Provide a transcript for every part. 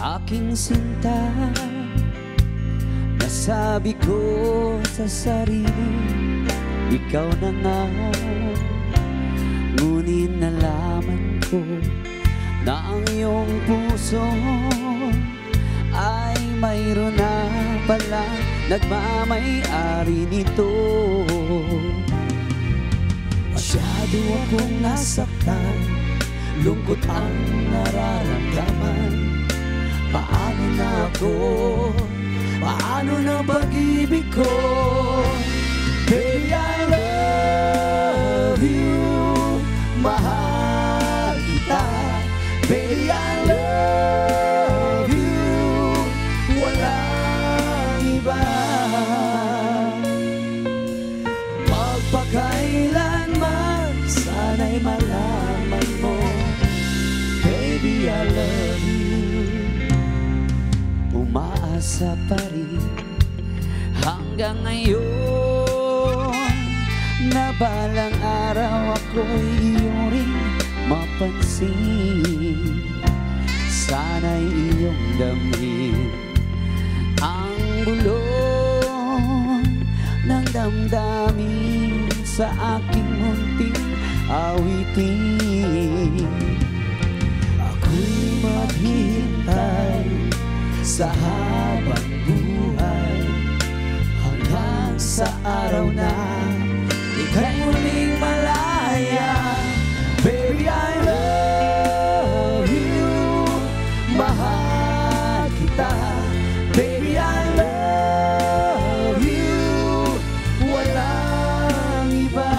Aking sinta, nasabi ko sa sarili, ikaw na nga. Ngunit nalaman ko na ang iyong puso ay mayroon na pala nagmamay-ari nito. Masyado akong nasaktan, lungkot ang nararamdaman. Paano na ako? Paano na pag-ibig ko? Baby, I love you. Mahal kita. Baby, I love you. Walang iba. Magpakailanman, sana'y malaman mo. Baby, I love you. Umaasa pa rin hanggang ngayon na balang araw ako'y iyong rin mapansin. Sana'y iyong damhin ang bulong ng damdamin sa aking munting awitin. Ako'y maghihintay sa habang buhay hanggang sa araw na ika'y muling malaya. Baby, I love you. Mahal kita. Baby, I love you. Walang iba.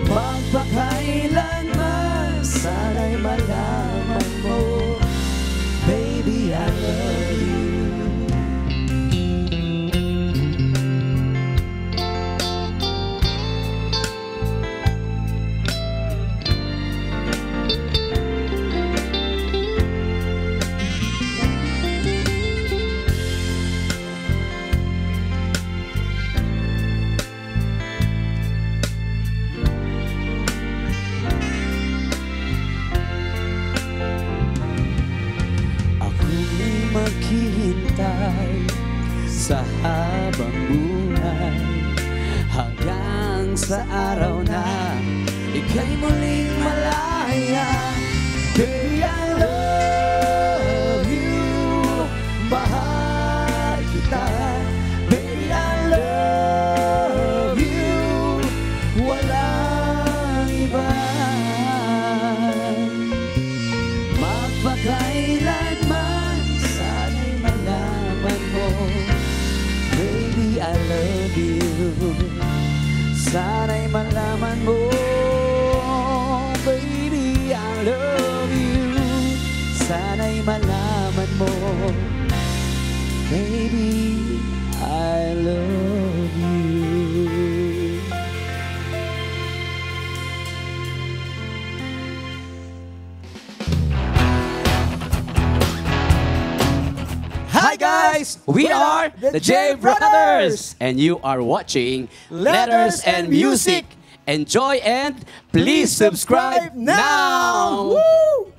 Magpakailanman, sana'y malaman mo. Baby, I love you. Maghihintay sa habang buhay hanggang sa araw na ika'y muling malaya. Baby, I love you. Mahal kita. Baby, I love you. Walang iba. Magpakailanman, baby, I love you. Sana'y malaman mo. Baby, I love you. Sana'y malaman mo. Baby, I love you. Hi guys, we are the J Brothers, and you are watching Letters and Music. Enjoy and please subscribe now. Woo!